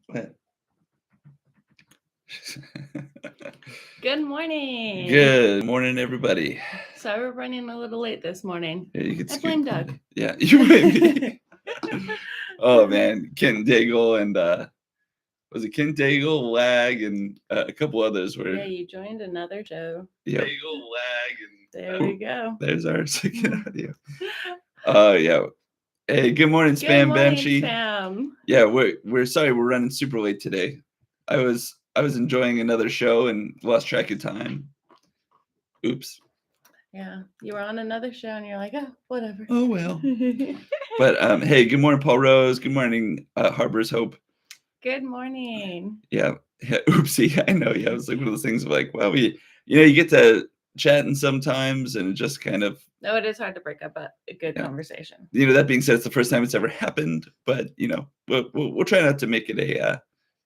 What? Good morning. Good morning, everybody. So we're running a little late this morning. Yeah, you can I scoot blame by. Doug. Yeah, you blame me. Oh man, Kent Daigle and was it Kent Daigle, Lag, and a couple others were. Yeah, you joined another show. Yeah. Daigle, Lag, and There we go. there's our second audio. Yeah. Hey, good morning, Good Spam morning, Banshee. Spam. Yeah, we're sorry we're running super late today. I was enjoying another show and lost track of time. Oops. Yeah, you were on another show and you're like, oh, whatever. Oh well. But hey, good morning, Paul Rose. Good morning, Harbor's Hope. Good morning. Yeah. Oopsie. I know. Yeah, it was like one of those things of like, well, you get to chatting sometimes, and it just kind of. No, it is hard to break up a good conversation. That being said, it's the first time it's ever happened, but we'll try not to make it a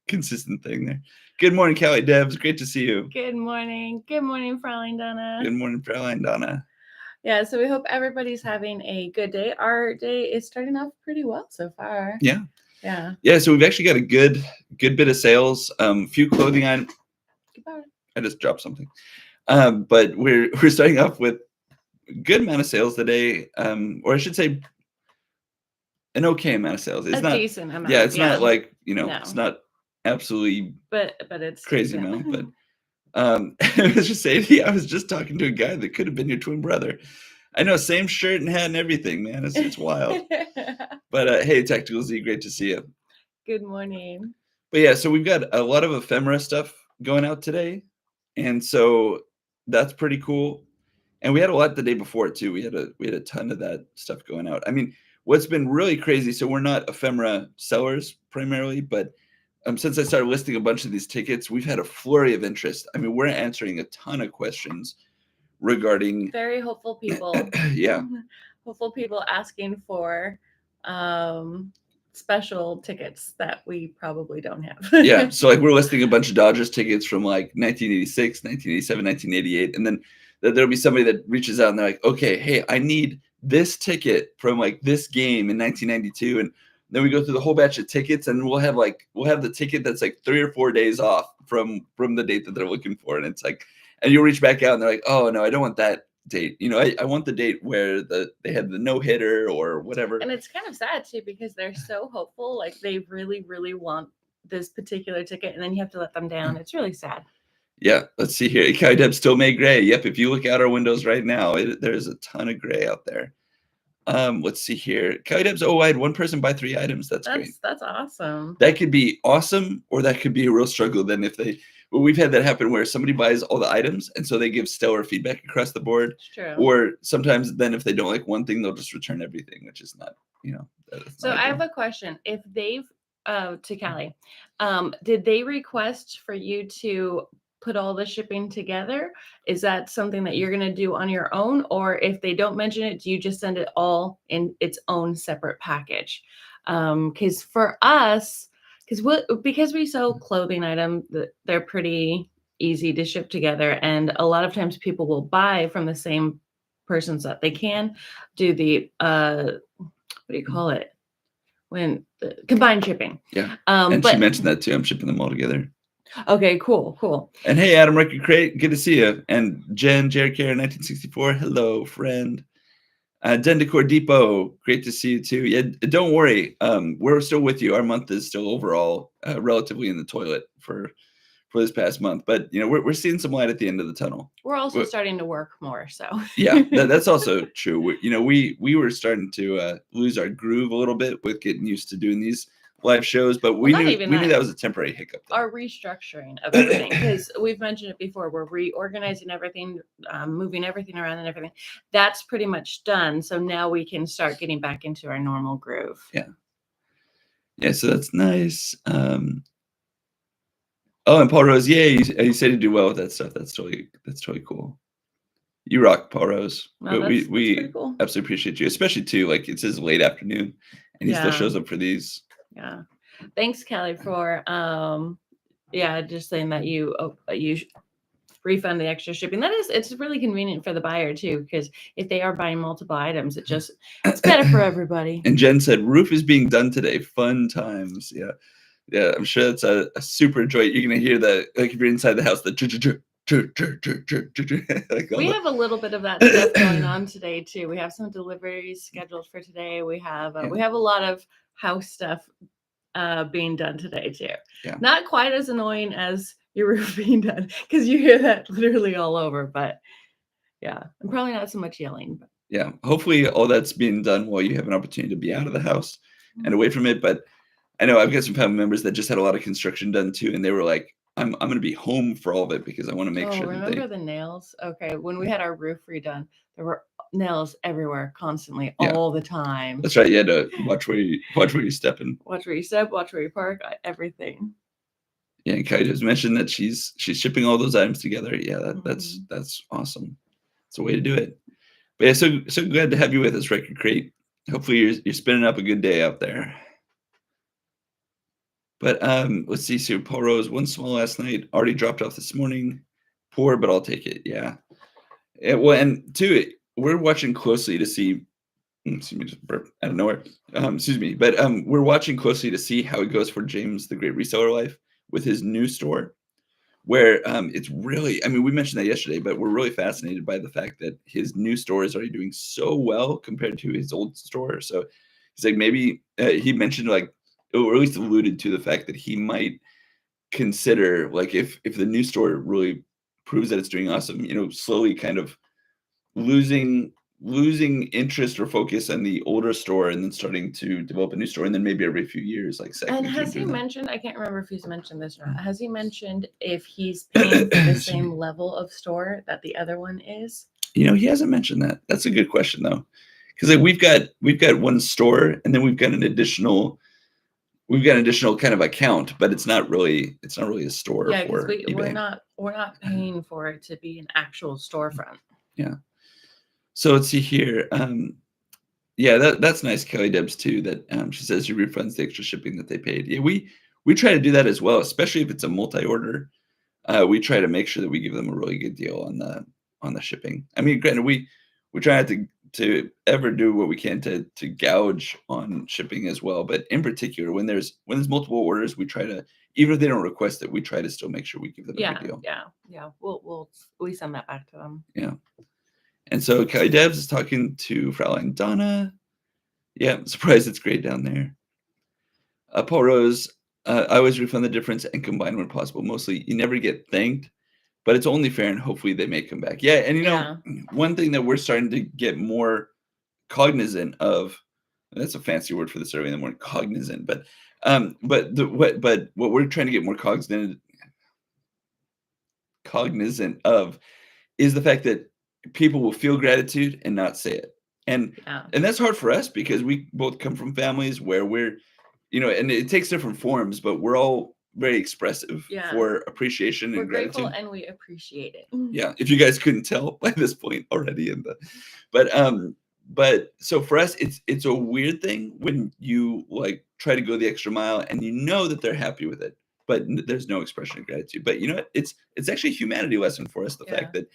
consistent thing there. Good morning, Callie Debs. Great to see you. Good morning. Good morning, Fraulein Donna. Good morning, Fraulein Donna. Yeah, so we hope everybody's having a good day. Our day is starting off pretty well so far. Yeah. Yeah. So we've actually got a good bit of sales. Few clothing items. Goodbye. I just dropped something. But we're starting off with a good amount of sales today, or I should say, an okay amount of sales. It's not decent amount. Yeah, it's not like No. it's not absolutely, but it's crazy decent. amount. But I was just saying, I was just talking to a guy that could have been your twin brother. I know, same shirt and hat and everything, man. It's wild. But hey, Tactical Z, great to see you. Good morning. But yeah, so we've got a lot of ephemera stuff going out today, and so that's pretty cool. And we had a lot the day before too. We had a ton of that stuff going out. I mean, what's been really crazy, so we're not ephemera sellers primarily, but since I started listing a bunch of these tickets, we've had a flurry of interest. I mean, we're answering a ton of questions regarding very hopeful people. Yeah. Hopeful people asking for special tickets that we probably don't have. Yeah, so like we're listing a bunch of Dodgers tickets from like 1986, 1987, 1988, and then there'll be somebody that reaches out and they're like, okay, hey, I need this ticket from like this game in 1992, and then we go through the whole batch of tickets, and we'll have the ticket that's like 3 or 4 days off from the date that they're looking for, and it's like, and you'll reach back out and they're like, oh no, I don't want that date. I want the date where they had the no hitter or whatever. And it's kind of sad too, because they're so hopeful, like they really, really want this particular ticket, and then you have to let them down. It's really sad. Yeah, let's see here. Kai Deb still made gray. Yep, if you look out our windows right now, there's a ton of gray out there. Let's see here. Kai Deb's, I had one person buy 3 items. That's great. That's awesome. That could be awesome, or that could be a real struggle. Then we've had that happen where somebody buys all the items, and so they give stellar feedback across the board. It's true. Or sometimes then if they don't like one thing, they'll just return everything, which is not, So I have a question. If they've, to Callie, did they request for you to put all the shipping together? Is that something that you're going to do on your own? Or if they don't mention it, do you just send it all in its own separate package? Because for us, because we sell clothing items, they're pretty easy to ship together. And a lot of times people will buy from the same persons that they can do the, what do you call it? When combined shipping. Yeah. And she mentioned that too. I'm shipping them all together. Okay, cool. And hey, Adam Record Crate, good to see you. And Jen, Jared Care, 1964, hello, friend. Den Decor Depot, great to see you too. Yeah, don't worry, we're still with you. Our month is still overall relatively in the toilet for this past month, but we're seeing some light at the end of the tunnel. We're also starting to work more, so yeah, that's also true. We were starting to lose our groove a little bit with getting used to doing these live shows, but we knew that was a temporary hiccup. Our restructuring of everything, because we've mentioned it before, we're reorganizing everything, moving everything around and everything. That's pretty much done. So now we can start getting back into our normal groove. Yeah. So that's nice. And Paul Rose, yeah, you said you do well with that stuff. That's totally cool. You rock, Paul Rose. Well, we cool. Absolutely appreciate you, especially too. Like it's his late afternoon, and he still shows up for these. Yeah. Thanks, Kelly, for just saying that you refund the extra shipping. It's really convenient for the buyer too, because if they are buying multiple items, it's better for everybody. And Jen said roof is being done today. Fun times. Yeah. Yeah, I'm sure that's a super joy. You're gonna hear the like if you're inside the house, the like all We the have a little bit of that stuff going on today too. We have some deliveries scheduled for today. We have a lot of house stuff being done today too. Yeah. Not quite as annoying as your roof being done because you hear that literally all over. But yeah, and probably not so much yelling. But Yeah. Hopefully all that's being done while you have an opportunity to be out of the house and away from it. But I know I've got some family members that just had a lot of construction done too, and they were like, I'm gonna be home for all of it because I want to make sure that remember they the nails? Okay, when we had our roof redone, there were nails everywhere, constantly, Yeah. all the time. That's right. You had to watch where you step in. Watch where you step, watch where you park, everything. Yeah, and Kate has mentioned that she's shipping all those items together. Yeah, that's awesome. It's a way to do it. But yeah, so glad to have you with us, Record Crate. Hopefully you're spinning up a good day out there. But let's see. So Paul Rose, one small last night, already dropped off this morning. Poor, but I'll take it. Yeah. Well, and two, we're watching closely to see. Excuse me, just burp out of nowhere. Excuse me, but we're watching closely to see how it goes for James the Great Reseller Life with his new store, where it's really. I mean, we mentioned that yesterday, but we're really fascinated by the fact that his new store is already doing so well compared to his old store. So he's like, maybe he mentioned like, or at least alluded to the fact that he might consider like if the new store really proves that it's doing awesome, slowly kind of losing interest or focus on the older store and then starting to develop a new store, and then maybe every few years like second. And has he mentioned, I can't remember if he's mentioned this or not, has he mentioned if he's paying for the same level of store that the other one is? He hasn't mentioned that. That's a good question though, because like we've got one store and then we've got an additional kind of account, but it's not really a store. Yeah, because for we're not paying for it to be an actual storefront. Yeah. So let's see here. Yeah, that's nice, Kelly Debs too. That she says she refunds the extra shipping that they paid. Yeah, we try to do that as well, especially if it's a multi-order. We try to make sure that we give them a really good deal on the shipping. I mean, granted, we try not to ever do what we can to gouge on shipping as well. But in particular, when there's multiple orders, we try to, even if they don't request it, we try to still make sure we give them a good deal. Yeah. We send that back to them. Yeah. And so Kelly Debs is talking to Fraulein Donna. Yeah, I'm surprised it's great down there. Paul Rose, I always refund the difference and combine when possible. Mostly, you never get thanked, but it's only fair, and hopefully they may come back. Yeah, and one thing that we're starting to get more cognizant of, that's a fancy word for this early in the morning, cognizant, but what we're trying to get more cognizant of is the fact that people will feel gratitude and not say it. And that's hard for us because we both come from families where we're, and it takes different forms, but we're all very expressive for appreciation and gratitude. We're grateful and we appreciate it. Yeah. If you guys couldn't tell by this point already but so for us, it's a weird thing when you like try to go the extra mile and that they're happy with it, but there's no expression of gratitude. But it's actually a humanity lesson for us. The fact that,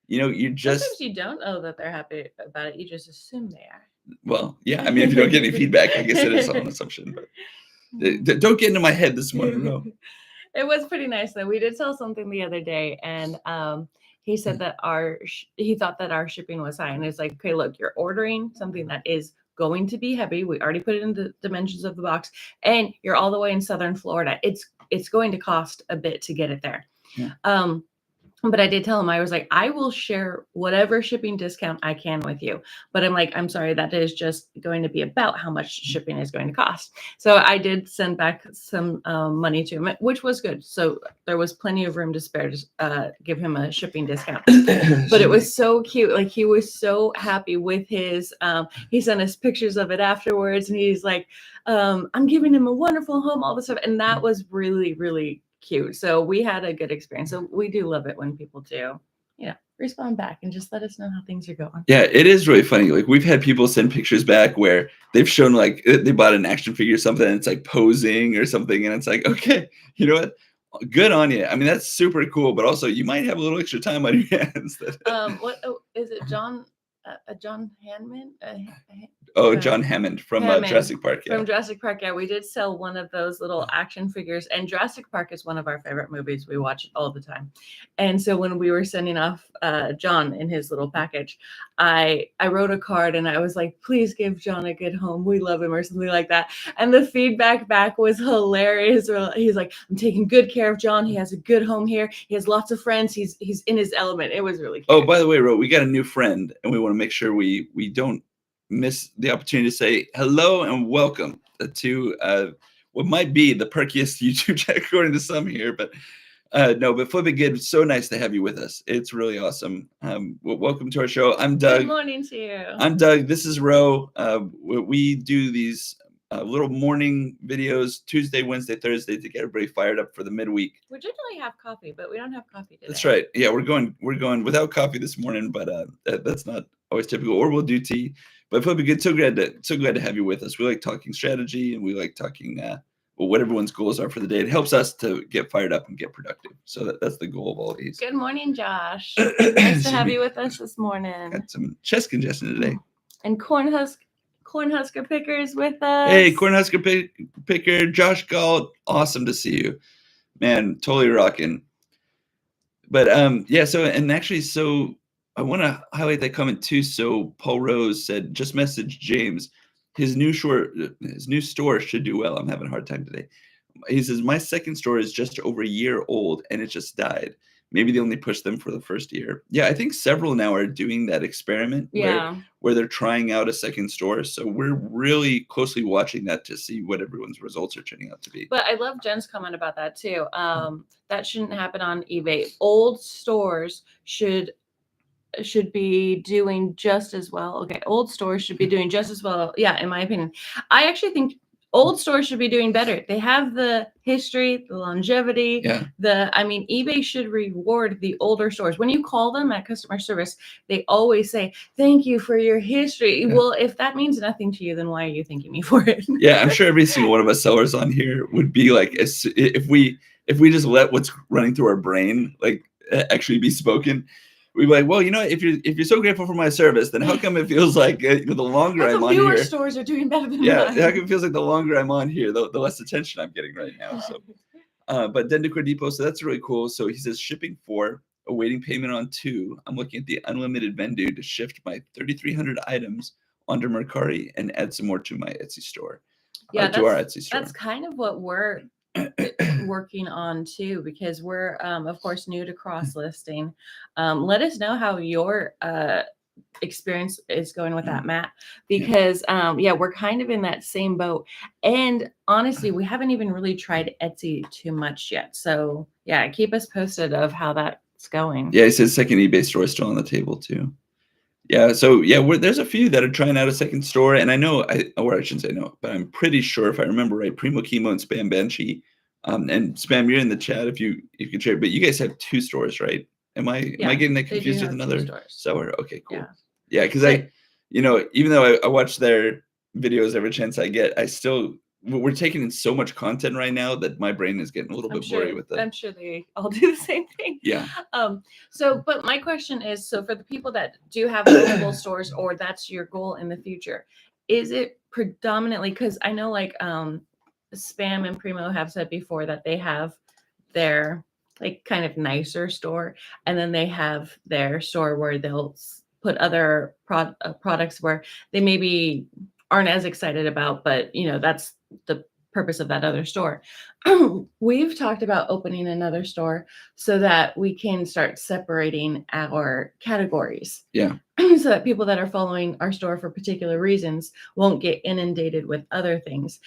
you just sometimes you don't know that they're happy about it. You just assume they are. Well, yeah. I mean, if you don't get any feedback, I guess it is all an assumption. But don't get into my head this morning. No. It was pretty nice though. We did sell something the other day, and he said that he thought that our shipping was high, and it's like, okay, look, you're ordering something that is going to be heavy. We already put it in the dimensions of the box, and you're all the way in Southern Florida. It's going to cost a bit to get it there. Yeah. But I did tell him, I was like, I will share whatever shipping discount I can with you. But I'm like, I'm sorry, that is just going to be about how much shipping is going to cost. So I did send back some money to him, which was good. So there was plenty of room to spare to give him a shipping discount. But it was so cute. Like, he was so happy with his, he sent us pictures of it afterwards. And he's like, I'm giving him a wonderful home, all this stuff. And that was really, really cute. So we had a good experience. So we do love it when people do, respond back and just let us know how things are going. Yeah, it is really funny. Like, we've had people send pictures back where they've shown like they bought an action figure or something, and it's like posing or something, and it's like, okay, you know what? Good on you. I mean, that's super cool, but also you might have a little extra time on your hands. What is it, John? John Hammond. Oh, John Hammond from Jurassic Park. Yeah. From Jurassic Park, yeah, we did sell one of those little action figures, and Jurassic Park is one of our favorite movies. We watch it all the time, and so when we were sending off John in his little package, I wrote a card and I was like, "Please give John a good home. We love him," or something like that. And the feedback back was hilarious. He's like, "I'm taking good care of John. He has a good home here. He has lots of friends. He's in his element." It was really cute. Oh, by the way, Ro, we got a new friend, and we want to make sure we don't miss the opportunity to say hello and welcome to what might be the perkiest YouTube chat according to some here, but no, but Flip It Good, so nice to have you with us. It's really awesome. Welcome to our show. I'm Doug. Good morning to you. I'm Doug. This is Ro. We do these little morning videos Tuesday, Wednesday, Thursday to get everybody fired up for the midweek. We generally have coffee, but we don't have coffee today. That's right. Yeah, we're going without coffee this morning, but that's not always typical. Or we'll do tea. But Flip It Good, so glad to have you with us. We like talking strategy, and we like talking what everyone's goals are for the day. It helps us to get fired up and get productive. So that's the goal of all of these. Good morning, Josh. Nice to have you with us this morning. Got some chest congestion today. And Cornhusker Pickers with us. Hey, Cornhusker Picker, Josh Galt, awesome to see you, man. Totally rocking. But yeah. So I want to highlight that comment too. So Paul Rose said, just message James. His new store should do well. I'm having a hard time today. He says, my second store is just over a year old and it just died. Maybe they only pushed them for the first year. Yeah, I think several now are doing that experiment where they're trying out a second store. So we're really closely watching that to see what everyone's results are turning out to be. But I love Jen's comment about that too. That shouldn't happen on eBay. Old stores should be doing just as well. Okay, old stores should be doing just as well. Yeah, in my opinion. I actually think old stores should be doing better. They have the history, the longevity, eBay should reward the older stores. When you call them at customer service, they always say, thank you for your history. Yeah. Well, if that means nothing to you, then why are you thanking me for it? Yeah, I'm sure every single one of us sellers on here would be like, if we just let what's running through our brain, like actually be spoken, we'd be like, well, if you're so grateful for my service, then how come it feels like the longer I'm on here, newer stores are doing better than mine? How come it feels like the longer I'm on here, the less attention I'm getting right now. So, but Dendicor Depot, so that's really cool. So he says shipping 4, awaiting payment on 2. I'm looking at the unlimited Vendu to shift my 3,300 items onto Mercari and add some more to my Etsy store. Yeah, to our Etsy store. That's kind of what we're working on too, because we're of course new to cross listing. Let us know how your experience is going with that, Matt, because we're kind of in that same boat, and honestly we haven't even really tried Etsy too much yet. So yeah, keep us posted of how that's going. Yeah, he says second eBay store is still on the table too. Yeah, so yeah, there's a few that are trying out a second store, and I know, I shouldn't say no, but I'm pretty sure if I remember right, Primo Chemo and Spam Banshee, and Spam, you're in the chat if you can share, but you guys have 2 stores, right? Am I getting that confused with another seller? Okay, cool. Yeah, because even though I watch their videos every chance I get, we're taking in so much content right now that my brain is getting a little bit blurry with that. I'm sure they all do the same thing. Yeah. But my question is, so for the people that do have multiple stores, or that's your goal in the future, is it predominantly, because I know like Spam and Primo have said before that they have their like kind of nicer store, and then they have their store where they'll put other products where they maybe aren't as excited about, but that's the purpose of that other store. We've talked about opening another store so that we can start separating our categories. Yeah. So that people that are following our store for particular reasons won't get inundated with other things.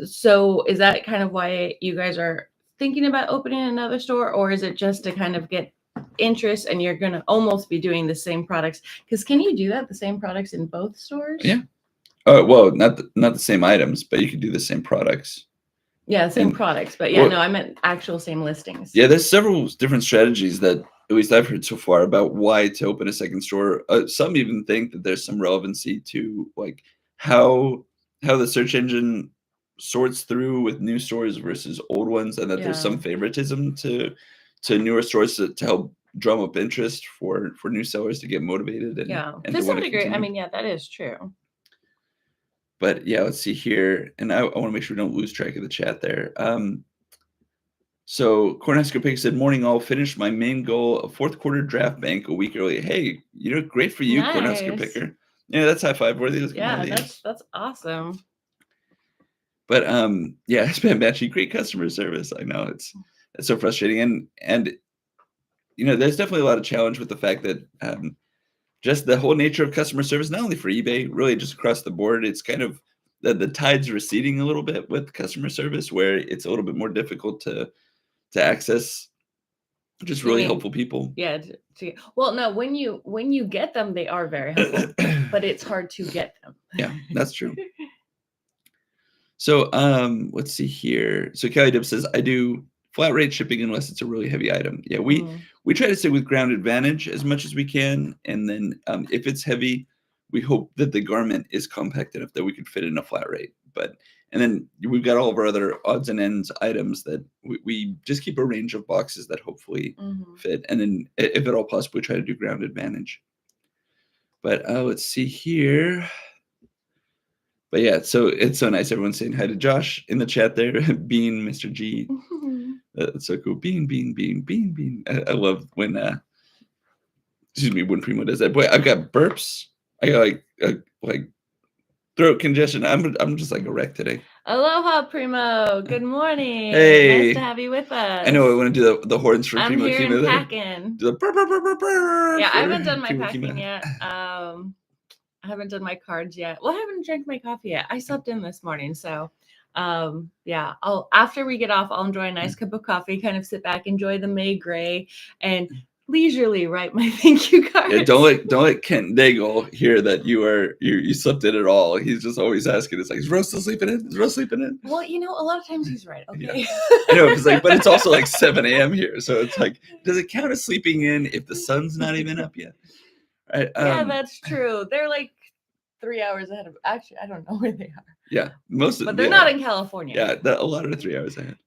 So is that kind of why you guys are thinking about opening another store, or is it just to kind of get interest and you're going to almost be doing the same products? Because can you do that, the same products in both stores? Yeah. Well, not the same items, but you could do the same products. Yeah, same products, but yeah, no, I meant actual same listings. Yeah, there's several different strategies that at least I've heard so far about why to open a second store. Some even think that there's some relevancy to like how the search engine sorts through with new stores versus old ones, and that there's some favoritism to newer stores to help drum up interest for new sellers to get motivated and Yeah, and to to some want to degree. I continue. mean, yeah, that is true. But yeah, let's see here, and I want to make sure we don't lose track of the chat there. So Cornhusker Pick said, "Morning all. Finished my main goal of fourth quarter draft bank a week early. Hey, great for you, Cornhusker Nice. Picker. Yeah, that's high five worthy. Let's give him one Yeah, of these. that's awesome. But yeah, Spam Banshee, great customer service. I know it's so frustrating, and there's definitely a lot of challenge with the fact that just the whole nature of customer service, not only for eBay, really just across the board, it's kind of the tide's receding a little bit with customer service, where it's a little bit more difficult to access just You really mean- helpful people. Yeah. Well, no, when you get them, they are very helpful, but it's hard to get them. Yeah, that's true. So let's see here. So Kelly Dip says, I do flat rate shipping unless it's a really heavy item. Yeah, we try to stick with ground advantage as much as we can, and then if it's heavy, we hope that the garment is compact enough that we could fit in a flat rate. And then we've got all of our other odds and ends items that we just keep a range of boxes that hopefully fit, and then if at all possible, we try to do ground advantage. But let's see here. But yeah, so it's so nice. Everyone's saying hi to Josh in the chat there. Bean, Mr. G. That's so cool. Bean, bean, bean, bean, bean. I love when when Primo does that. Boy, I've got burps. I got like throat congestion. I'm just like a wreck today. Aloha, Primo. Good morning. Hey. Nice to have you with us. I know I want to do the horns for I'm Primo here Kima in there. packing. Do the burr, burr, burr, burr, burr Yeah, I for haven't done my Primo packing Kima. yet. I haven't done my cards yet. Well, I haven't drank my coffee yet. I slept in this morning, so yeah. After we get off, I'll enjoy a nice cup of coffee, kind of sit back, enjoy the May Gray, and leisurely write my thank you cards. Yeah, don't let Kent Daigle hear that you slept in at all. He's just always asking. It's like, is Rose still sleeping in? Is Rose sleeping in? Well, a lot of times he's right. Okay. Yeah. I know, because but it's also like 7 a.m. here, so it's like, does it count as sleeping in if the sun's not even up yet? Right? Yeah, that's true. They're like 3 hours ahead of. Actually, I don't know where they are. Yeah, but they're not in California. Yeah, a lot of 3 hours ahead.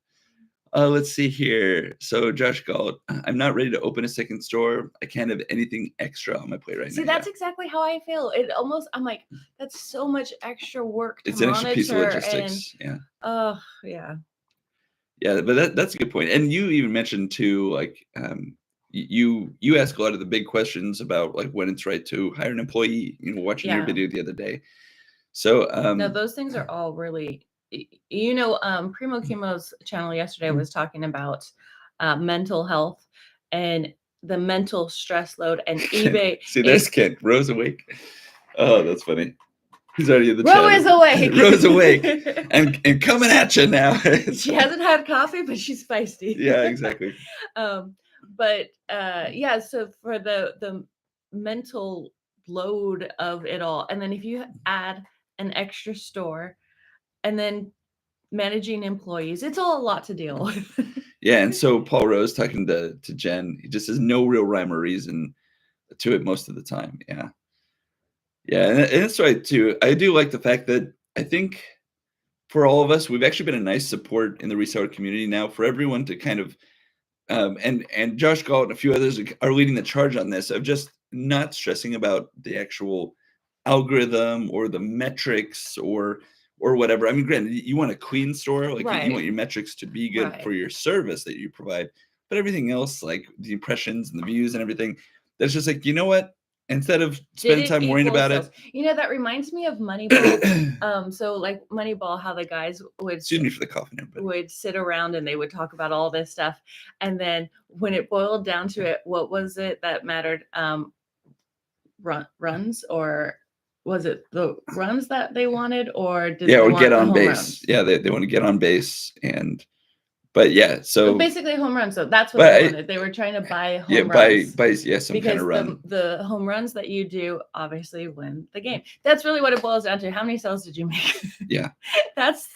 Let's see here. So Josh Galt, I'm not ready to open a second store. I can't have anything extra on my plate right now. See, that's exactly how I feel. I'm like, that's so much extra work to monitor. It's an extra piece of logistics. Yeah. Yeah. Yeah, but that's a good point. And you even mentioned too, like, you ask a lot of the big questions about like when it's right to hire an employee. Watching your video the other day. So no, those things are all really. Primo Kimo's channel yesterday was talking about mental health and the mental stress load and eBay. See, there's Kent. Rose awake. Oh, that's funny. He's already in the chat. Rose is awake. Rose awake. And coming at you now. She hasn't had coffee, but she's feisty. Yeah, exactly. But yeah, so for the mental load of it all, and then if you add an extra store and then managing employees, it's all a lot to deal with. Yeah, and so Paul Rose talking to Jen, he just has no real rhyme or reason to it most of the time. Yeah, and that's right too. I do like the fact that I think for all of us, we've actually been a nice support in the reseller community now for everyone to kind of, and Josh Galt and a few others are leading the charge on this of just not stressing about the actual algorithm or the metrics or whatever. I mean, granted, you want a clean store, like you want your metrics to be good for your service that you provide, but everything else, like the impressions and the views and everything, that's just like, you know what? Instead of spending time worrying about it. That reminds me of Moneyball. So like Moneyball, how the guys would excuse me for the coughing, would sit around and they would talk about all this stuff, and then when it boiled down to it, what was it that mattered? Runs, or was it the runs that they wanted, or did they want get on base? Runs? Yeah, they want to get on base, but yeah, so basically home runs. So that's what they wanted. They were trying to buy home runs. Some kind of run. The home runs that you do obviously win the game. That's really what it boils down to. How many sales did you make? Yeah. That's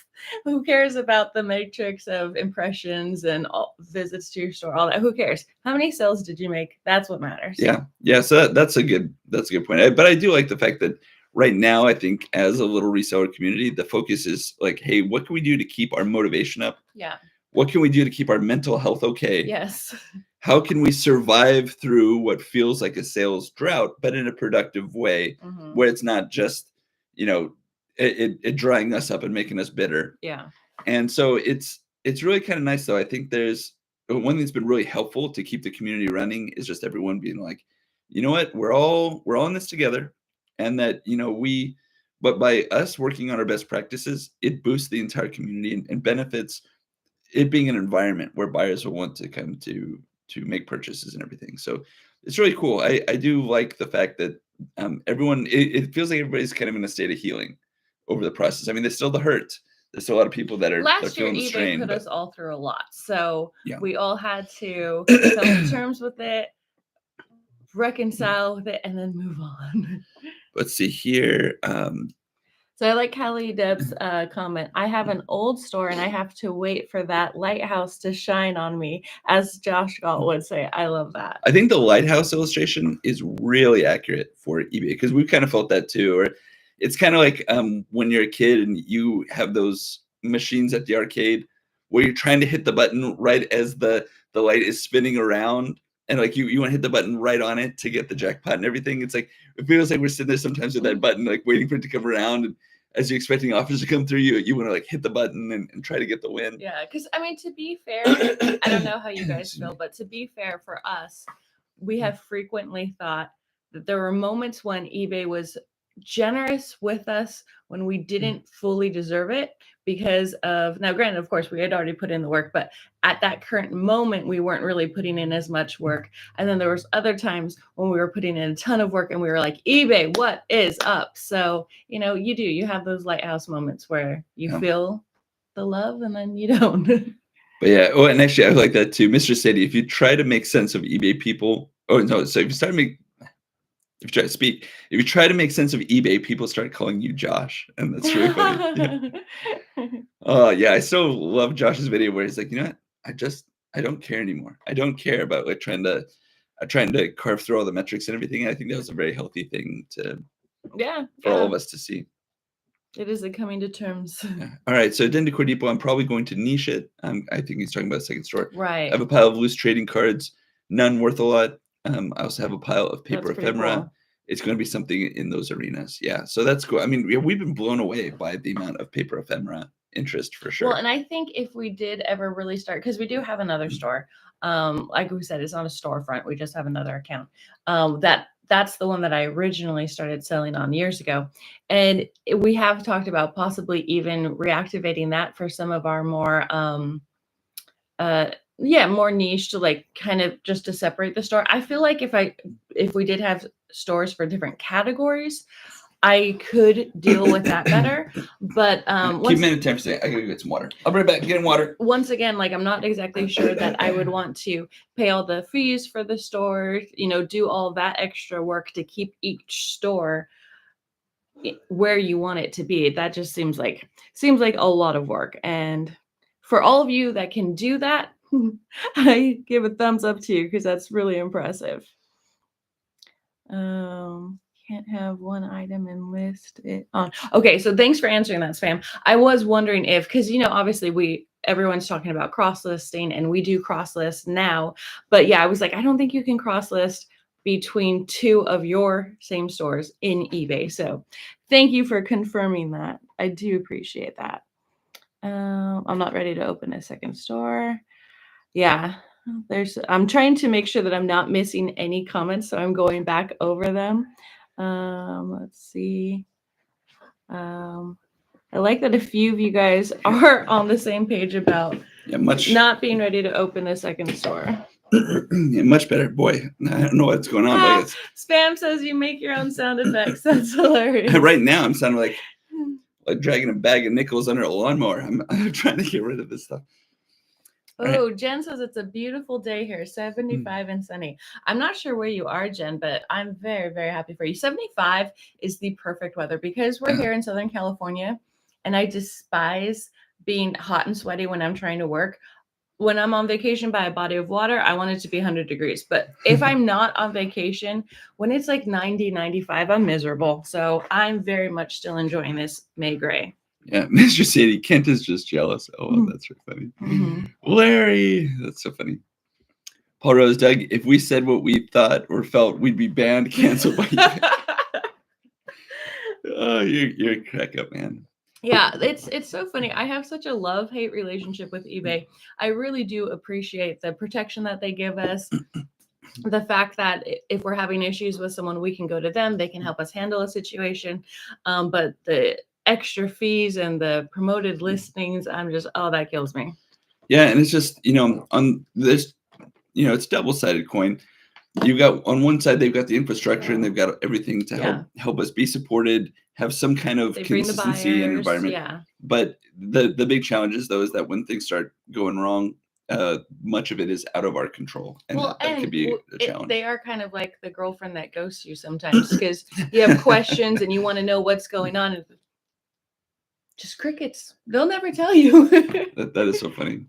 who cares about the matrix of impressions and all visits to your store, all that. Who cares? How many sales did you make? That's what matters. Yeah. So that's a good point. But I do like the fact that right now, I think as a little reseller community, the focus is like, hey, what can we do to keep our motivation up? Yeah. What can we do to keep our mental health okay? Yes. how can we survive through what feels like a sales drought, but in a productive way, where it's not just, you know, it drying us up and making us bitter. Yeah. And so it's really kind of nice though. I think there's one thing that's been really helpful to keep the community running is just everyone being like, you know what, we're all in this together, and that, you know, but by us working on our best practices, it boosts the entire community and benefits it being an environment where buyers will want to come to make purchases and everything. So it's really cool. I do like the fact that everyone it feels like everybody's kind of in a state of healing over the process. I mean, there's still the hurt. There's still a lot of people that are Last year feeling the eBay strain. put us all through a lot. So Yeah. we all had to come to terms with it, reconcile with it, and then move on. Let's see here. So I like Callie Deb's comment. I have an old store and I have to wait for that lighthouse to shine on me, as Josh Galt would say. I love that. I think the lighthouse illustration is really accurate for eBay, because we've kind of felt that too. Or it's kind of like when you're a kid and you have those machines at the arcade where you're trying to hit the button right as the light is spinning around, and like you want to hit the button right on it to get the jackpot and everything. It's like it feels like we're sitting there sometimes with that button, like waiting for it to come around, and as you're expecting offers to come through, you want to like hit the button and try to get the win. Yeah, because I mean, to be fair, I don't know how you guys feel, but to be fair for us, we have frequently thought that there were moments when eBay was generous with us when we didn't fully deserve it because of, now granted, of course, we had already put in the work, but at that current moment, we weren't really putting in as much work. And then there was other times when we were putting in a ton of work and we were like, eBay, what is up? So, you know, you have those lighthouse moments where you feel the love and then you don't. But yeah, oh, and actually I like that too. Mr. Sadie, if you try to make sense of eBay people, if you try to make sense of eBay, people start calling you Josh, and that's really funny. Oh yeah, I still love Josh's video where he's like, you know what, I don't care anymore. I don't care about like trying to carve through all the metrics and everything. And I think that was a very healthy thing for all of us to see. It is a coming to terms. Yeah. All right, so Den de Cordipo, I'm probably going to niche it. I think he's talking about a second store. Right. I have a pile of loose trading cards, none worth a lot. I also have a pile of paper ephemera. Cool. It's going to be something in those arenas. Yeah, so that's cool. I mean, we've been blown away by the amount of paper ephemera interest for sure. Well, and I think if we did ever really start, because we do have another store, like we said, it's not a storefront. We just have another account. That's the one that I originally started selling on years ago. And we have talked about possibly even reactivating that for some of our more, more niche, to like kind of just to separate the store. I feel like if we did have stores for different categories, I could deal with that better. But keep a minute time to say, I gotta get some water. I'll bring it back, getting water. Once again, like I'm not exactly sure that I would want to pay all the fees for the store, do all that extra work to keep each store where you want it to be. That just seems like a lot of work. And for all of you that can do that, I give a thumbs up to you because that's really impressive. Can't have one item and list it on. Okay, so thanks for answering that, Spam. I was wondering if, because obviously everyone's talking about cross listing and we do cross list now, but yeah, I was like, I don't think you can cross list between two of your same stores in eBay. So thank you for confirming that. I do appreciate that. I'm not ready to open a second store. Yeah. I'm trying to make sure that I'm not missing any comments, so I'm going back over them. Let's see. I like that a few of you guys are on the same page about not being ready to open a second store. Yeah, much better. Boy, I don't know what's going on. Spam says you make your own sound effects. That's hilarious. Right now, I'm sounding like dragging a bag of nickels under a lawnmower. I'm trying to get rid of this stuff. Oh, right. Jen says it's a beautiful day here, 75 and sunny. I'm not sure where you are, Jen, but I'm very, very happy for you. 75 is the perfect weather because we're here in Southern California, and I despise being hot and sweaty when I'm trying to work. When I'm on vacation by a body of water, I want it to be 100 degrees. But if I'm not on vacation, when it's like 90, 95, I'm miserable. So I'm very much still enjoying this May gray. Yeah, Mr. Sadie, Kent is just jealous. Oh, that's really funny. Larry, that's so funny. Paul Rose, Doug, if we said what we thought or felt, we'd be banned, canceled by eBay. Oh, you're a crack up, man. Yeah, it's so funny. I have such a love-hate relationship with eBay. I really do appreciate the protection that they give us. The fact that if we're having issues with someone, we can go to them. They can help us handle a situation. But the extra fees and the promoted listings, I'm just, oh, that kills me. Yeah, and it's just, on this, it's double-sided coin. You've got on one side, they've got the infrastructure and they've got everything to help us be supported, have some kind of consistency and environment. Yeah. But the big challenge is though is that when things start going wrong, much of it is out of our control, and that could be a challenge. They are kind of like the girlfriend that ghosts you sometimes because you have questions and you want to know what's going on. And just crickets. They'll never tell you. That is so funny.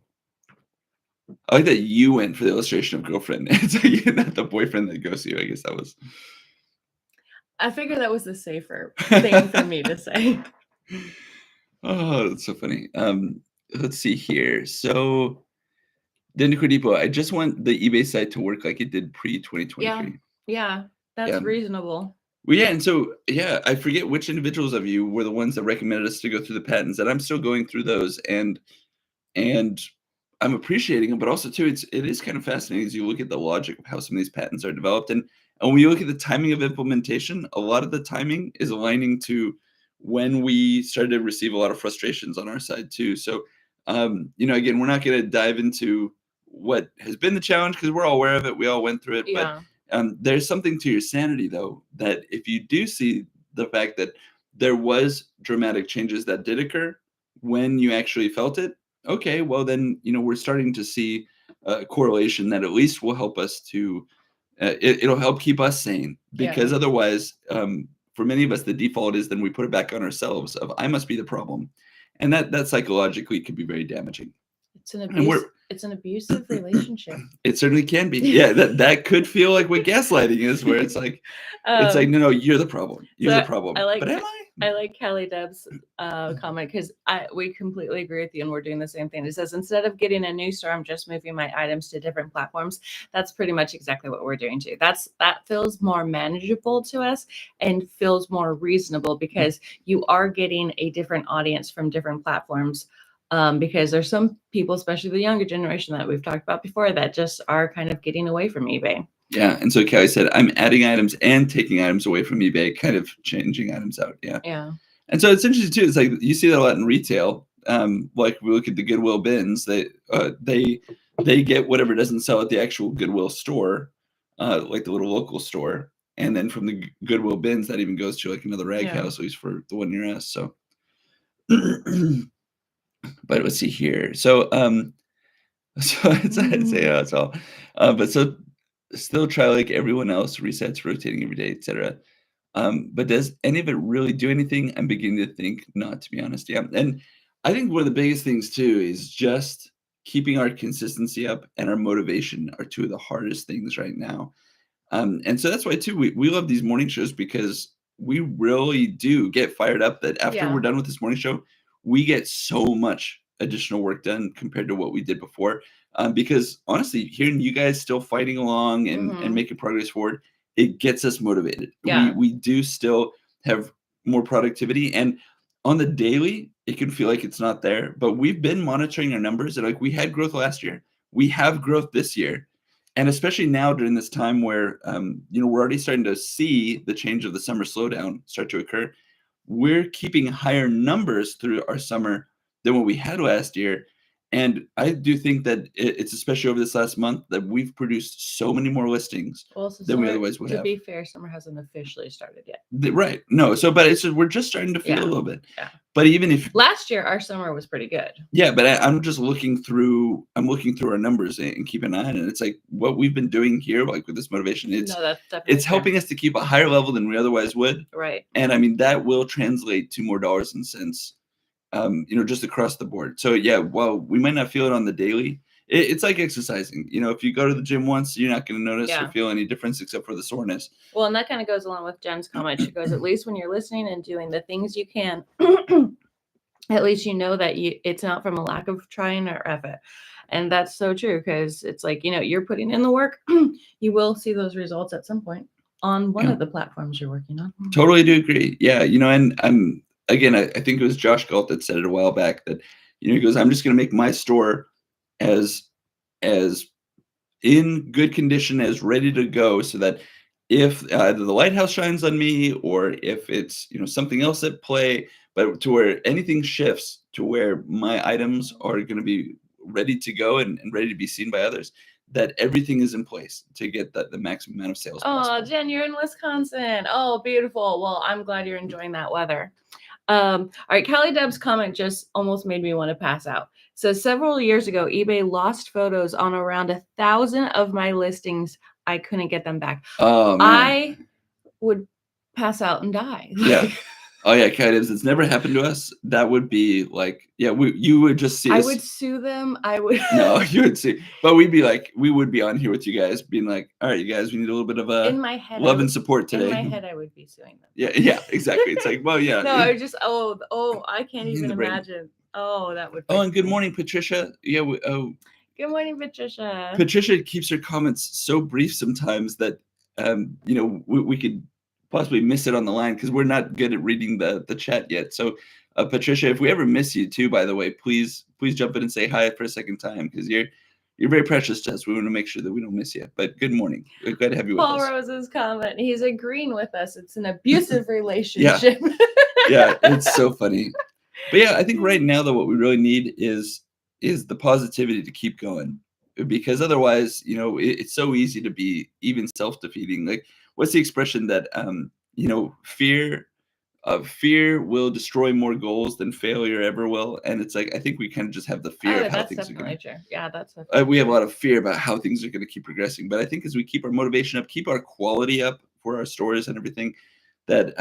I like that you went for the illustration of girlfriend. It's like you're not the boyfriend that goes to you. I guess that was. I figured that was the safer thing for me to say. Oh, that's so funny. Let's see here. So, Denico Depot, I just want the eBay site to work like it did pre-2023. Yeah, that's reasonable. Well, yeah, and so I forget which individuals of you were the ones that recommended us to go through the patents, and I'm still going through those, and I'm appreciating them, but also too, it is kind of fascinating as you look at the logic of how some of these patents are developed, and when you look at the timing of implementation, a lot of the timing is aligning to when we started to receive a lot of frustrations on our side too. So, again, we're not going to dive into what has been the challenge because we're all aware of it. We all went through it, but there's something to your sanity though, that if you do see the fact that there was dramatic changes that did occur when you actually felt it, okay, well then, we're starting to see a correlation that at least will help us to, it'll help keep us sane, because otherwise, for many of us, the default is then we put it back on ourselves of I must be the problem. And that psychologically can be very damaging. It's an abusive relationship. It certainly can be. Yeah, that could feel like what gaslighting is, where it's like, no, you're the problem. You're the problem. But am I? I like Kelly Deb's comment because we completely agree with you, and we're doing the same thing. It says instead of getting a new store, I'm just moving my items to different platforms. That's pretty much exactly what we're doing too. That feels more manageable to us and feels more reasonable because you are getting a different audience from different platforms. Because there's some people, especially the younger generation that we've talked about before, that just are kind of getting away from eBay. Yeah, and so Kelly said, I'm adding items and taking items away from eBay, kind of changing items out. Yeah. Yeah. And so it's interesting too. It's like you see that a lot in retail. Like we look at the Goodwill bins, they get whatever doesn't sell at the actual Goodwill store, like the little local store, and then from the Goodwill bins, that even goes to like another rag house, at least for the one near us. So. But let's see here. So it's all. But so still try like everyone else, resets, rotating every day, etc. But does any of it really do anything? I'm beginning to think not, to be honest. Yeah, and I think one of the biggest things too is just keeping our consistency up and our motivation are two of the hardest things right now. And so that's why too we love these morning shows, because we really do get fired up that after we're done with this morning show, we get so much additional work done compared to what we did before. Because honestly, hearing you guys still fighting along and making progress forward, it gets us motivated. Yeah. We do still have more productivity, and on the daily, it can feel like it's not there, but we've been monitoring our numbers, and like we had growth last year. We have growth this year. And especially now during this time where, we're already starting to see the change of the summer slowdown start to occur. We're keeping higher numbers through our summer than what we had last year. And I do think that it's especially over this last month that we've produced so many more listings than we otherwise would have. To be fair, summer hasn't officially started yet. Right. No. So, but it's just, we're just starting to feel a little bit. Yeah. But even if last year our summer was pretty good. Yeah, but I'm just looking through our numbers and keep an eye on it. It's like what we've been doing here, like with this motivation, it's helping us to keep a higher level than we otherwise would. Right. And I mean, that will translate to more dollars and cents, just across the board. So yeah, while we might not feel it on the daily, it's like exercising. If you go to the gym once, you're not going to notice or feel any difference except for the soreness. Well, and that kind of goes along with Jen's comment. She goes, at least when you're listening and doing the things you can, at least you know that it's not from a lack of trying or effort. And that's so true because it's like, you're putting in the work. You will see those results at some point on one Yeah. of the platforms you're working on. Totally do agree. Yeah, and again, I think it was Josh Galt that said it a while back that, he goes, I'm just going to make my store as in good condition, as ready to go, so that if either the lighthouse shines on me or if it's something else at play, but to where anything shifts to where my items are going to be ready to go and ready to be seen by others, that everything is in place to get the maximum amount of sales Oh, possible. Jen, you're in Wisconsin. Oh, beautiful. Well, I'm glad you're enjoying that weather. All right, Kelly Deb's comment just almost made me want to pass out. So several years ago, eBay lost photos on around 1,000 of my listings. I couldn't get them back. Oh man. I would pass out and die. Yeah. Oh yeah, kind of. It's never happened to us. That would be like, yeah, you would just see I us. would sue them. I would. No, you would see, but we would be on here with you guys, being like, all right, you guys, we need a little bit of in my head, love and support today. In my head, I would be suing them. Yeah, exactly. It's like, well, yeah. No, I just I can't In even the brain. imagine. Oh, that would. Oh, and good morning, Patricia. Yeah. Good morning, Patricia. Patricia keeps her comments so brief sometimes that we could possibly miss it on the line because we're not good at reading the chat yet. So Patricia, if we ever miss you too, by the way, please jump in and say hi for a second time, because you're very precious to us. We want to make sure that we don't miss you. But good morning. We're glad to have you with us. Paul Rose's comment. He's agreeing with us. It's an abusive relationship. Yeah, it's so funny. But yeah, I think right now though, what we really need is the positivity to keep going, because otherwise, it's so easy to be even self-defeating. Like, what's the expression that fear will destroy more goals than failure ever will? And it's like, I think we kind of just have the fear of how things are going. True. Yeah, that's we have a lot of fear about how things are going to keep progressing. But I think as we keep our motivation up, keep our quality up for our stores and everything, that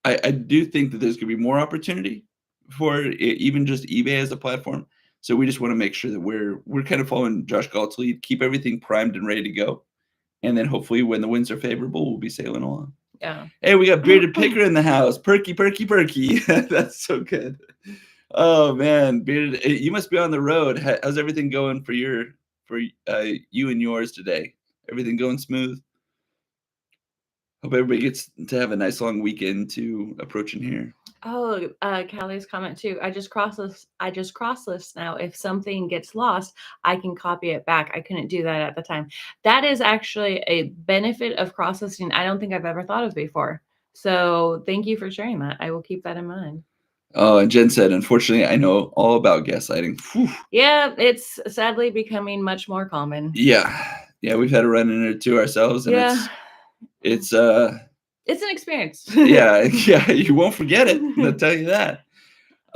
I do think that there's going to be more opportunity for even just eBay as a platform. So we just want to make sure that we're kind of following Josh Galt's lead, keep everything primed and ready to go, and then hopefully when the winds are favorable, we'll be sailing along. Yeah. Hey, we got Bearded Picker in the house. Perky. That's so good. Oh man, Bearded, you must be on the road. How's everything going for you and yours today? Everything going smooth? Hope everybody gets to have a nice long weekend to approaching here. Oh, Callie's comment too. I just cross list now. If something gets lost, I can copy it back. I couldn't do that at the time. That is actually a benefit of cross listing I don't think I've ever thought of before. So thank you for sharing that. I will keep that in mind. Oh, and Jen said, unfortunately, I know all about gaslighting. Whew. Yeah, it's sadly becoming much more common. Yeah, we've had to run into it too ourselves, and it's an experience. yeah, you won't forget it. I'll tell you that.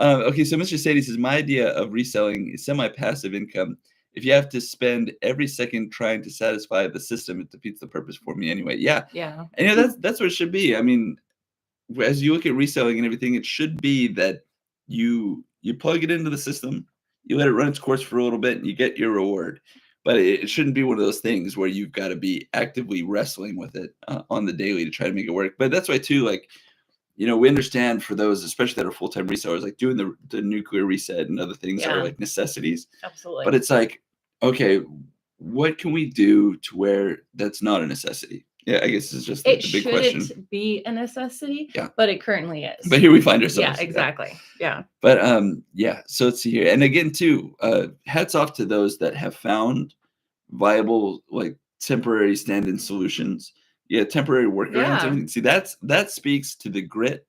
Okay, so Mr. Sadie says, my idea of reselling is semi-passive income. If you have to spend every second trying to satisfy the system, it defeats the purpose for me anyway. Yeah. And that's what it should be. I mean, as you look at reselling and everything, it should be that you plug it into the system, you let it run its course for a little bit, and you get your reward. But it shouldn't be one of those things where you've got to be actively wrestling with it on the daily to try to make it work. But that's why too, like, we understand for those, especially that are full-time resellers, like doing the nuclear reset and other things are like necessities. Absolutely. But it's like, okay, what can we do to where that's not a necessity? Yeah, I guess it's just like the big question. It shouldn't be a necessity, yeah, but it currently is. But here we find ourselves. Yeah, exactly. Yeah. But so let's see here. And again, too, hats off to those that have found viable, like, temporary stand-in solutions. Yeah, temporary workarounds. Yeah. See, that speaks to the grit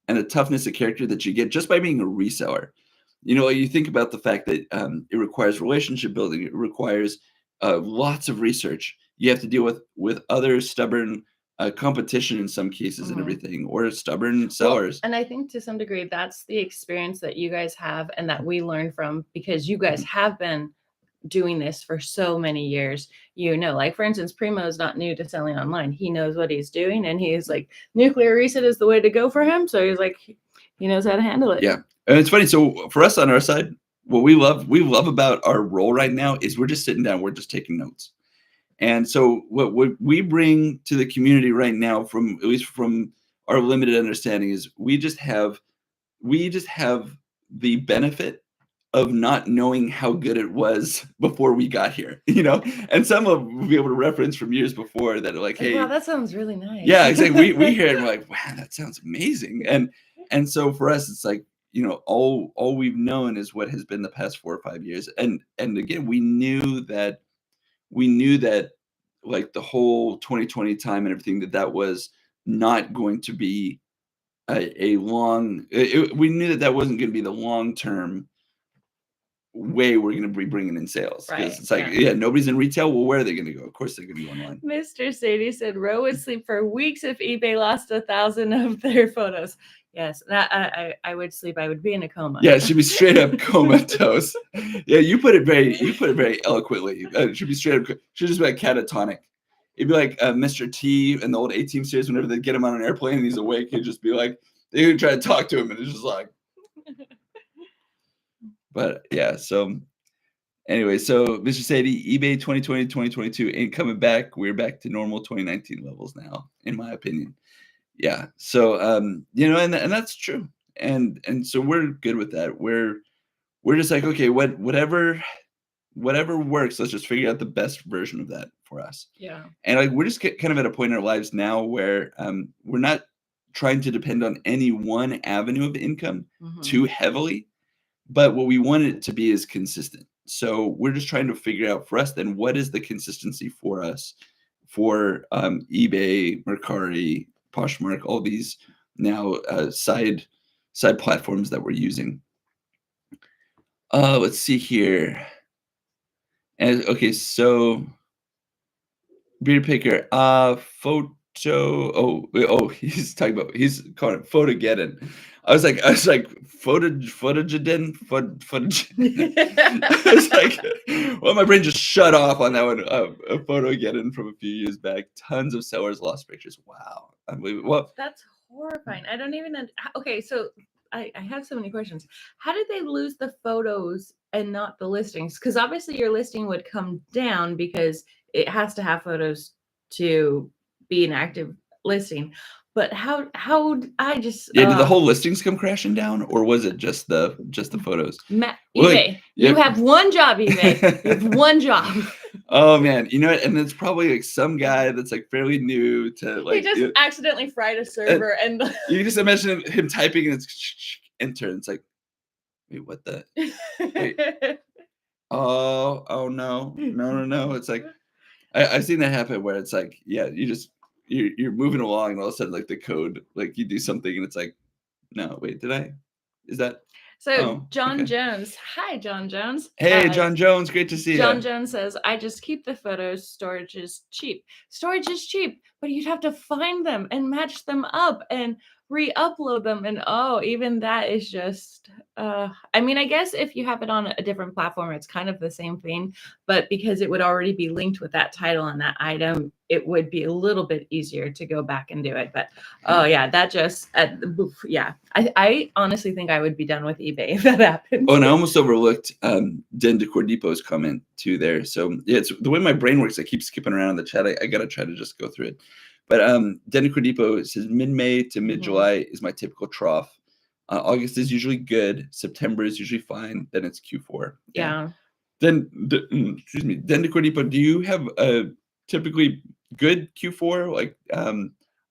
and the toughness of character that you get just by being a reseller. You think about the fact that it requires relationship building. It requires lots of research. You have to deal with other stubborn competition in some cases and everything, or stubborn sellers. And I think to some degree, that's the experience that you guys have and that we learn from, because you guys have been doing this for so many years. Like, for instance, Primo is not new to selling online. He knows what he's doing, and he's like, nuclear reset is the way to go for him. So he's like, he knows how to handle it. Yeah. And it's funny. So for us on our side, what we love about our role right now is we're just sitting down, we're just taking notes. And so what we bring to the community right now, from at least from our limited understanding, is we just have the benefit of not knowing how good it was before we got here, and some of we'll be able to reference from years before that are like, Like, hey, wow, that sounds really nice. yeah, exactly. We hear it and we're like, wow, that sounds amazing. And so for us, it's like, all we've known is what has been the past 4 or 5 years. And again, we knew that like the whole 2020 time and everything that was not going to be a long. We knew that wasn't going to be the long term way we're going to be bringing in sales, because Right, it's like, yeah. nobody's in retail. Well, where are they going to go? Of course they're going to be online. Mr. Sadie said Ro would sleep for weeks if eBay lost 1,000 of their photos. Yes, I would sleep. I would be in a coma. Yeah, it should be straight up comatose. Yeah, you put it very eloquently. It should be straight up. Should just be like catatonic. It'd be like Mr. T in the old A-Team series. Whenever they get him on an airplane and he's awake, he'd just be like, they would try to talk to him, and it's just like. But yeah, so anyway, so Mr. Sadie, eBay 2020, 2022 ain't coming back. We're back to normal 2019 levels now, in my opinion. Yeah. So and that's true. And so we're good with that. We're just like, okay, whatever works, let's just figure out the best version of that for us. Yeah. And like we're just kind of at a point in our lives now where we're not trying to depend on any one avenue of income too heavily, but what we want it to be is consistent. So we're just trying to figure out for us then what is the consistency for us for eBay, Mercari, Poshmark, all these now side platforms that we're using. Let's see here. And okay, so Beard Picker, photo. Oh, he's calling it Photogeddon. I was like, Photogeddon. I was like, well, my brain just shut off on that one. A Photogeddon from a few years back. Tons of sellers lost pictures. Wow, unbelievable. Well, that's horrifying. I don't even. Okay, so I have so many questions. How did they lose the photos and not the listings? Because obviously your listing would come down because it has to have photos to be an active listing. But how I just did the whole listings come crashing down, or was it just the photos? eBay. You have one job, eBay. You have one job. Oh man, and it's probably like some guy that's like fairly new to like. He just accidentally fried a server, and you can just imagine him typing and it's enter. And it's like, wait, what the? Wait. Oh no. It's like I've seen that happen where it's like, yeah, you're moving along and all of a sudden like the code, like you do something and it's like, no, wait, is that? So John Jones. Hi, John Jones. Hey, John Jones. Great to see you. John Jones says, I just keep the photos. Storage is cheap. Storage is cheap, but you'd have to find them and match them up and re-upload them. And even that is just, I mean, I guess if you have it on a different platform, it's kind of the same thing, but because it would already be linked with that title and that item, it would be a little bit easier to go back and do it. But that just, I honestly think I would be done with eBay if that happened. Oh, and I almost overlooked Den de Cordipo's comment too there. So yeah, it's the way my brain works. I keep skipping around in the chat. I got to try to just go through it. But Den de Cordipo says mid-May to mid-July is my typical trough. August is usually good. September is usually fine. Then it's Q4. Yeah. Then, excuse me, Den de Cordipo, do you have a typically good Q4? Like,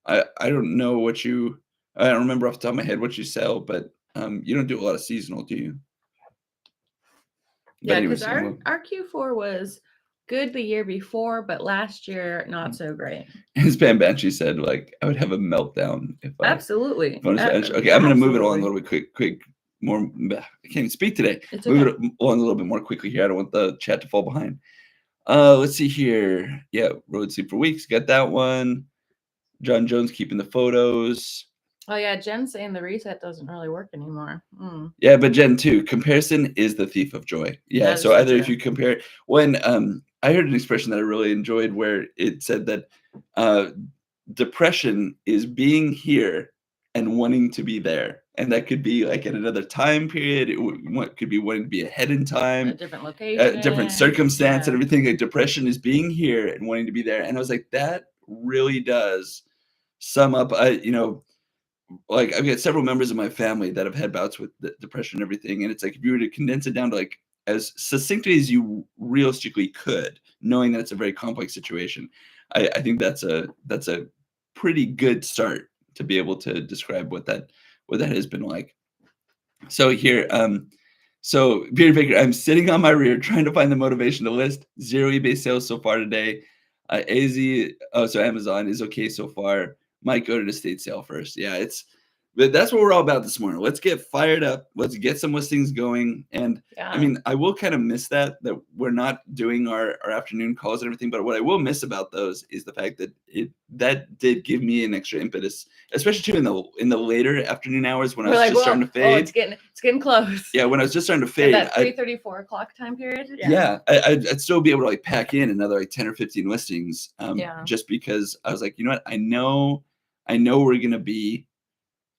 I don't know I don't remember off the top of my head what you sell, but you don't do a lot of seasonal, do you? Yeah, because our Q4 was good the year before, but last year not so great. As Pam Banshee said, like I would have a meltdown if absolutely. Okay, I'm gonna move it along a little bit quick. More, I can't even speak today. It's move it along a little bit more quickly here. I don't want the chat to fall behind. Let's see here. Yeah, road sleep for weeks. Got that one. John Jones keeping the photos. Oh yeah, Jen's saying the reset doesn't really work anymore. Yeah, but Jen too. Comparison is the thief of joy. Yeah. So either if you compare, when I heard an expression that I really enjoyed where it said that depression is being here and wanting to be there, and that could be like at another time period. It could be wanting to be ahead in time, a different location, different circumstance, and everything. Like depression is being here and wanting to be there. And I was like, that really does sum up. like I've got several members of my family that have had bouts with depression and everything, and it's like if you were to condense it down to like as succinctly as you realistically could, knowing that it's a very complex situation, I think that's a pretty good start to be able to describe what that has been like. So here, so Peter Baker, I'm sitting on my rear trying to find the motivation to list. 0 eBay sales so far today. So Amazon is okay so far. Might go to the state sale first. Yeah, but that's what we're all about this morning. Let's get fired up. Let's get some listings going. And I mean, I will kind of miss that we're not doing our afternoon calls and everything. But what I will miss about those is the fact that that did give me an extra impetus, especially too in the later afternoon hours when I was just starting to fade. Oh, it's getting close. Yeah, when I was just starting to fade. That 3:34 o'clock time period. Yeah, I'd still be able to like pack in another like 10 or 15 listings. Just because I was like, you know what, I know we're gonna be.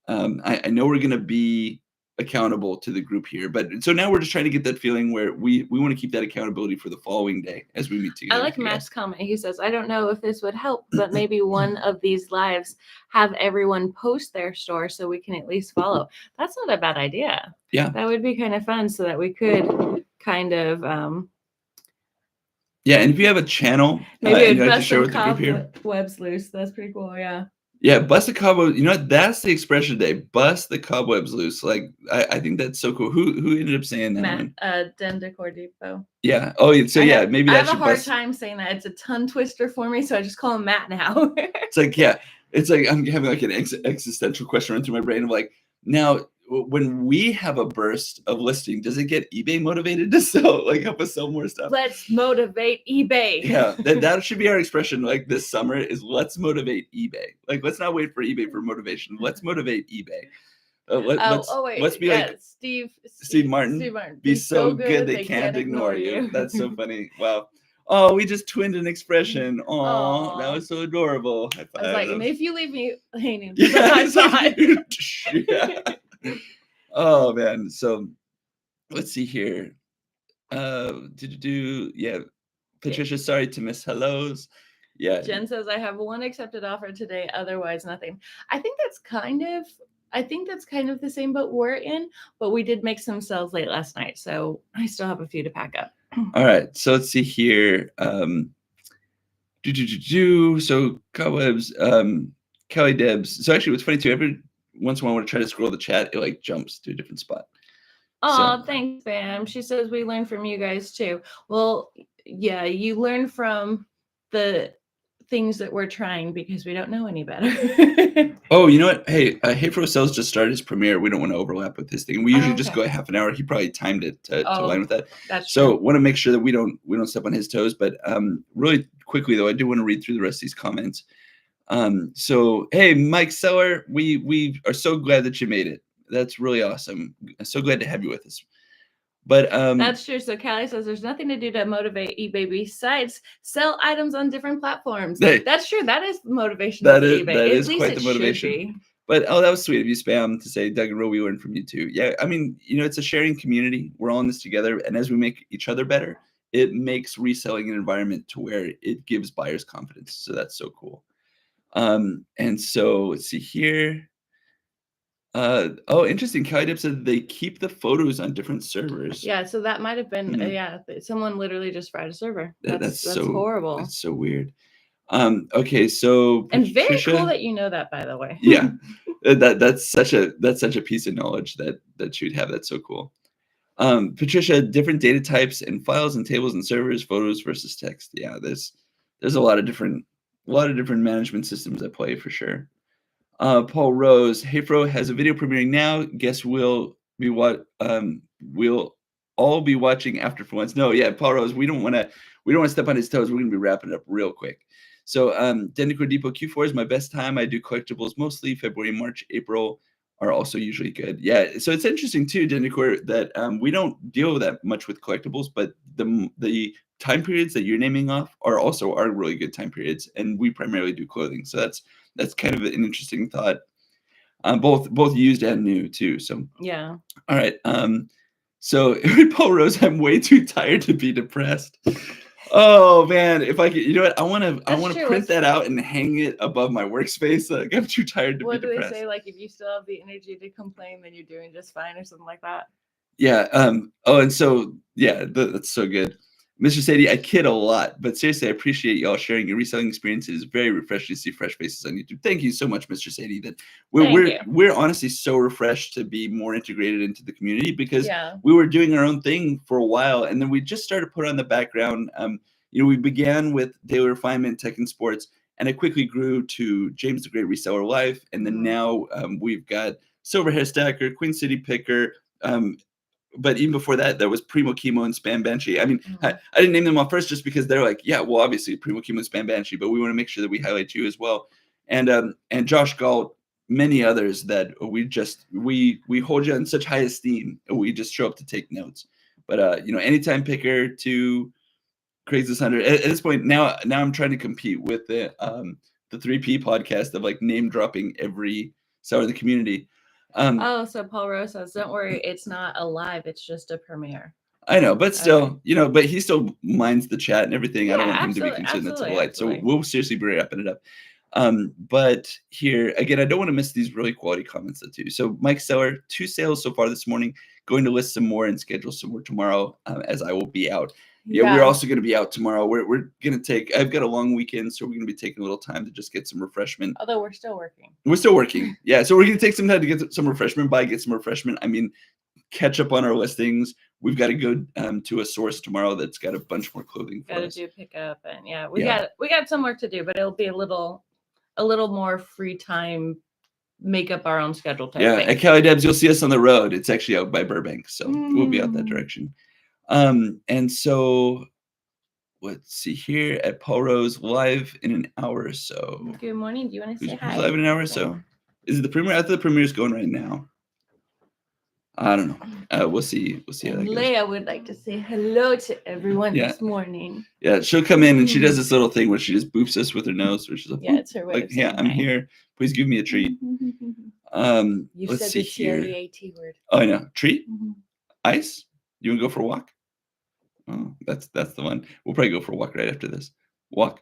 I know we're going to be accountable to the group here, but so now we're just trying to get that feeling where we want to keep that accountability for the following day as we meet together. I like Matt's comment. He says, I don't know if this would help, but maybe one of these lives have everyone post their store so we can at least follow. That's not a bad idea. Yeah. That would be kind of fun so that we could kind of yeah, and if you have a channel, maybe you'd like to share with the group here. Webs loose. That's pretty cool. Yeah. Yeah, bust the cobwebs. You know what? That's the expression today. Bust the cobwebs loose. Like I think that's so cool. Who ended up saying that? Matt, Den Decor Depot. Yeah. Oh, so yeah, maybe I that have a hard time saying that. It's a tongue twister for me, so I just call him Matt now. It's like I'm having like an existential question run through my brain of like, now when we have a burst of listing, does it get eBay motivated to sell, like help us sell more stuff? Let's motivate eBay. Yeah, that should be our expression. Like this summer is let's motivate eBay. Like let's not wait for eBay for motivation. Let's motivate eBay. Let's be like Steve Martin. Be so good they can't ignore you. That's so funny. Wow. Oh, we just twinned an expression. Oh, that was so adorable. High five. I was like, and if you leave me hanging, yeah. Oh man. So let's see here. Yeah. Patricia, sorry to miss hellos. Yeah. Jen says I have one accepted offer today, otherwise nothing. I think that's kind of the same boat we're in, but we did make some sales late last night, so I still have a few to pack up. All right, so let's see here. So cobwebs, Kelly Debs. So actually, what's funny too, every once in a while when I try to scroll the chat, it like jumps to a different spot. Oh, thanks, Pam. She says we learn from you guys too. Well, yeah, you learn from the things that we're trying because we don't know any better. Oh, you know what? Hey, Hayfro Sales just started his premiere. We don't want to overlap with his thing. We usually just go a half an hour. He probably timed it to line with that. That's so want to make sure that we don't step on his toes. But really quickly though, I do want to read through the rest of these comments. So hey, Mike Seller, we are so glad that you made it. That's really awesome. I'm so glad to have you with us. But that's true. So Callie says there's nothing to do to motivate eBay besides sell items on different platforms. That's true. That is motivation. That is quite the motivation. But that was sweet of you, Spam, to say, Doug and Ro, we learned from you too. Yeah, I mean, it's a sharing community. We're all in this together, and as we make each other better, it makes reselling an environment to where it gives buyers confidence. So that's so cool. And so let's see here. Interesting. Kelly Dip said they keep the photos on different servers. Yeah, so that might have been someone literally just fried a server. That's so horrible. That's so weird. Okay, so Patricia, and very cool that you know that, by the way. Yeah, that's such a piece of knowledge that you'd have. That's so cool. Patricia, different data types and files and tables and servers, photos versus text. Yeah, there's a lot of different management systems at play for sure. Paul Rose, Hayfro has a video premiering now. Guess we'll all be watching after for once. No, yeah, Paul Rose, we don't want to step on his toes. We're gonna be wrapping it up real quick. So Den Decor Depot Q4 is my best time. I do collectibles mostly. February, March, April are also usually good. Yeah, so it's interesting too, Den Decor, that we don't deal that much with collectibles, but the time periods that you're naming off are really good time periods, and we primarily do clothing. So that's kind of an interesting thought. Both used and new too. So yeah. All right. So Paul Rose, I'm way too tired to be depressed. Oh man, if I could, you know what? I want to That's print true. that out and hang it above my workspace. Like, I'm too tired to What be do they depressed. say? Like, if you still have the energy to complain, then you're doing just fine, or something like that. Yeah. Oh, and so yeah, that's so good. Mr. Sadie, I kid a lot, but seriously, I appreciate y'all sharing your reselling experiences. It's very refreshing to see fresh faces on YouTube. Thank you so much, Mr. Sadie. That we're Thank you. we're honestly so refreshed to be more integrated into the community because Yeah. we were doing our own thing for a while, and then we just started to put on the background. We began with daily refinement, tech and sports, and it quickly grew to James the Great Reseller Life, and then Mhm. now we've got Silver Hair Stacker, Queen City Picker. But even before that, there was Primo Chemo and Spam Banshee. I mean, I didn't name them all first just because they're like, yeah, well, obviously Primo Chemo and Spam Banshee, but we want to make sure that we highlight you as well. And Josh Galt, many others that we hold you in such high esteem. We just show up to take notes. But Anytime Picker to Craigslist Hunter. At this point, now I'm trying to compete with the 3P podcast of like name dropping every seller in the community. Oh, so Paul Rose says, "Don't worry, it's not a live; it's just a premiere." I know, but still, Okay. but he still minds the chat and everything. I don't Yeah, want him to be absolutely, concerned that's a absolutely, light. So absolutely. we'll seriously be wrapping it up. But here again, I don't want to miss these really quality comments though too. So Mike Seller, 2 sales so far this morning. Going to list some more and schedule some more tomorrow, as I will be out. Yeah, we're also going to be out tomorrow. We're going to take. I've got a long weekend, so we're going to be taking a little time to just get some refreshment. Although we're still working. We're still working. Yeah, so we're going to take some time to get some refreshment. Get some refreshment. I mean, catch up on our listings. We've got to go to a source tomorrow that's got a bunch more clothing for us. Got to do pickup, and yeah, we got some work to do, but it'll be a little more free time. Make up our own schedule type thing. At Cali Debs, you'll see us on the road. It's actually out by Burbank, so we'll be out that direction. And so let's see here at Paul Rose live in an hour or so. Good morning. Do you want to say hi? Who's live in an hour or so? Is it the premiere? I thought the premiere is going right now. I don't know. We'll see. We'll see how that goes. Leia would like to say hello to everyone this morning. Yeah, she'll come in and she does this little thing where she just boops us with her nose. Where she's like, yeah, it's her way. Like, yeah, I'm here. Please give me a treat. You let's said see the here. TLEAT word. Oh, I know. Treat? Ice? You want to go for a walk? Oh, that's the one. We'll probably go for a walk right after this. Walk.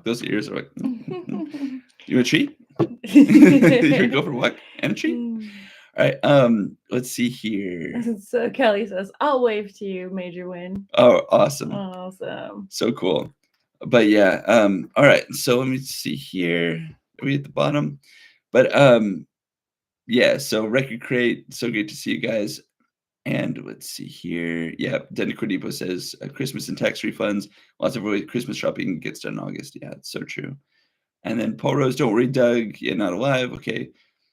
Those ears are like, You want a treat? You go for a walk and a treat? All right. Let's see here. So Kelly says, I'll wave to you, Major Win. Oh, awesome. Awesome. So cool. But yeah. All right. So let me see here. Are we at the bottom? But yeah, so Record Crate, so great to see you guys. And let's see here. Yeah, Denny Cordipo says Christmas and tax refunds. Lots of really Christmas shopping gets done in August. Yeah, it's so true. And then Paul Rose, don't worry, Doug. Yeah, not alive. Okay.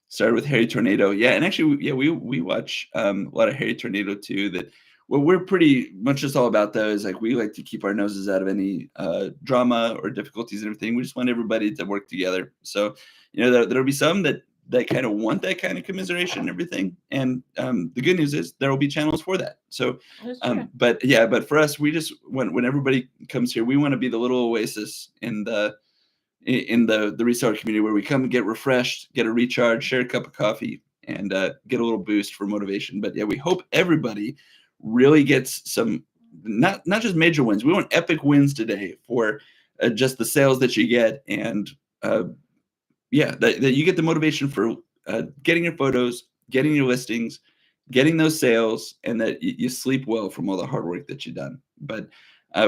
Started with Harry Tornado. Yeah, and actually, yeah, we watch a lot of Harry Tornado too. That what we're pretty much just all about though is like we like to keep our noses out of any drama or difficulties and everything. We just want everybody to work together. So there'll be some that kind of want that kind of commiseration and everything. And the good news is there will be channels for that. So, but for us, we just when everybody comes here, we want to be the little oasis in the reseller community where we come and get refreshed, get a recharge, share a cup of coffee, and get a little boost for motivation. But yeah, we hope everybody really gets some not just major wins. We want epic wins today for just the sales that you get and that you get the motivation for getting your photos, getting your listings, getting those sales, and that you sleep well from all the hard work that you've done. But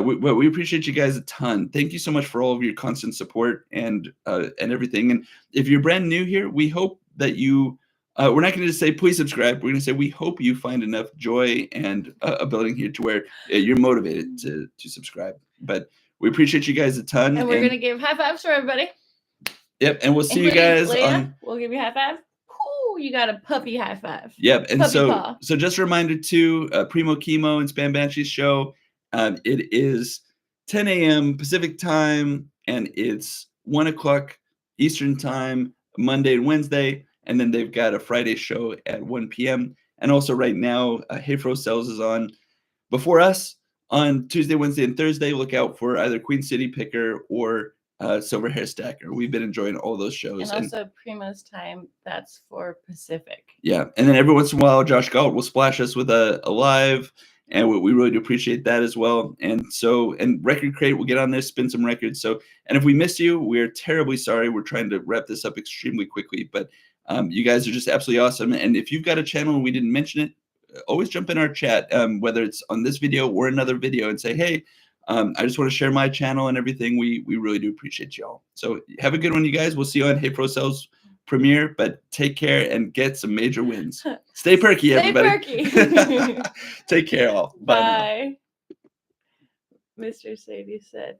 we appreciate you guys a ton. Thank you so much for all of your constant support and everything. And if you're brand new here, we hope that you. We're not going to just say please subscribe. We're going to say we hope you find enough joy and ability here to where you're motivated to subscribe. But we appreciate you guys a ton. And we're going to give high fives for everybody. Yep, and we'll see you guys Leia, we'll give you high five. Ooh, you got a puppy high five. Yep, and puppy so paw. So just a reminder too, Primo Chemo and Spam Banshee's show. It is 10 a.m. Pacific time, and it's 1 o'clock Eastern time, Monday and Wednesday, and then they've got a Friday show at 1 p.m. And also right now, Hey Fro Sells is on before us on Tuesday, Wednesday, and Thursday. Look out for either Queen City Picker or Silver Hair Stacker. We've been enjoying all those shows. And also Primo's time, that's for Pacific. Yeah. And then every once in a while, Josh Galt will splash us with a live. And we really do appreciate that as well. And so, and Record Crate will get on there, spin some records. So, and if we miss you, we're terribly sorry. We're trying to wrap this up extremely quickly, but you guys are just absolutely awesome. And if you've got a channel and we didn't mention it, always jump in our chat, whether it's on this video or another video, and say, hey, I just want to share my channel and everything. We really do appreciate y'all. So have a good one, you guys. We'll see you on Hey Pro Cells premiere, but take care and get some major wins. Stay perky, everybody. Stay perky. Take care, all. Bye. Bye. Mr. Sadie said,